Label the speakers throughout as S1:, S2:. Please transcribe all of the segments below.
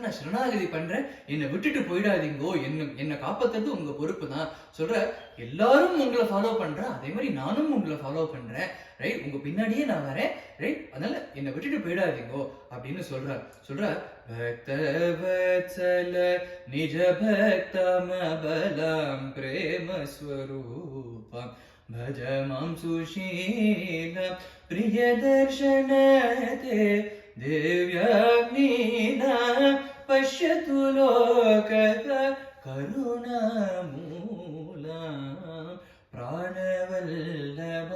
S1: நான் சரணாகதி பண்றேன், என்னை விட்டுட்டு போயிடாதீங்கோ, என்ன காப்பாத்துறது உங்க பொறுப்பு தான். சொல்ற எல்லாரும் உங்களை ஃபாலோ பண்றேன், அதே மாதிரி நானும் உங்களை ஃபாலோ பண்றேன், ரைட்? உங்க பின்னாடியே நான் வரேன், ரைட்? அதனால என்னை விட்டுட்டு போயிடாதீங்கோ அப்படின்னு சொல்றார். பக்த வத்சல நிஜ பக்தமபலம் பிரேம ஸ்வரூபம் भज मां सुशीलं प्रियदर्शनते दिव्याग्निना पश्यतु लोकः करुणामूलं प्राणवल्लभ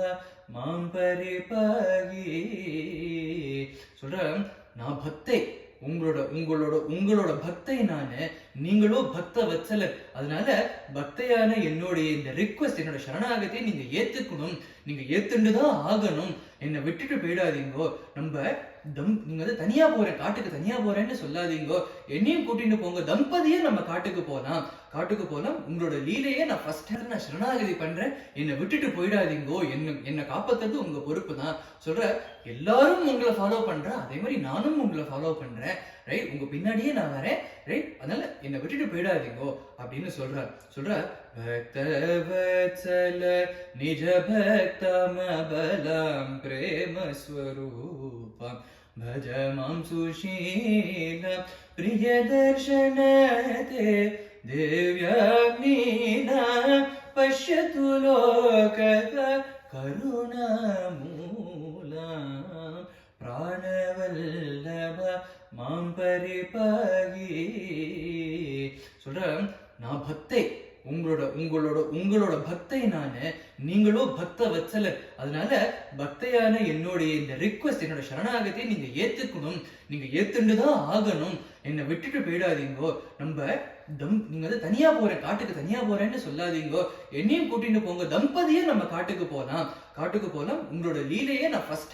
S1: मां परिपाहि சொல்றேன். நான் பக்தை, உங்களோட உங்களோட உங்களோட பக்தை நானு, நீங்களோ பக்த வத்சலர். அதனால பக்தையான என்னுடைய இந்த ரிக்வெஸ்ட், என்னோட சரணாகத்தை நீங்க ஏத்துக்கணும், நீங்க ஏத்துண்டுதான் ஆகணும், என்னை விட்டுட்டு போயிடாதீங்கோ. நீங்க வந்து தனியா போறேன், காட்டுக்கு தனியா போறேன்னு சொல்லாதீங்கோ, என்னையும் கூட்டிட்டு போங்க, தம்பதியே நம்ம காட்டுக்கு போலாம், உங்களோட லீலையே நான் ஃபர்ஸ்ட் நான் சரணாகதி பண்றேன், என்னை விட்டுட்டு போயிடாதீங்கோ, என்னை காப்பாத்துறது உங்க பொறுப்பு தான். சொல்ற எல்லாரும் உங்களை ஃபாலோ பண்றேன், அதே மாதிரி நானும் உங்களை ஃபாலோ பண்றேன், ரைட்? உங்க பின்னாடியே நான் வரேன், ரைட்? அதனால என்னை விட்டுட்டு போயிடாதீங்கோ அப்படின்னு சொல்றார். பக்த வத்சல நிஜ பக்தமபலம் பிரேம ஸ்வரூபம் भज मां सुशीलं प्रियदर्शनते दिव्याग्निना पश्यतु लोकः करुणामूलं प्राणवल्लभ मां परिपाहि சொல்றேன். நான் பக்தை, உங்களோட பக்தை நானு, நீங்களோ பக்த வத்சலர். அதனால பக்தையான என்னுடைய இந்த ரிக்வெஸ்ட், என்னோட சரணாகத்தை நீங்க ஏத்துக்கணும், நீங்க ஏத்துண்டுதான் ஆகணும், என்னை விட்டுட்டு போயிடாதீங்கோ. நீங்க வந்து தனியா போறேன், காட்டுக்கு தனியா போறேன்னு சொல்லாதீங்கோ, என்னையும் கூட்டிட்டு போங்க, தம்பதியே நம்ம காட்டுக்கு போலாம், உங்களோட லீலையே நான் ஃபர்ஸ்ட்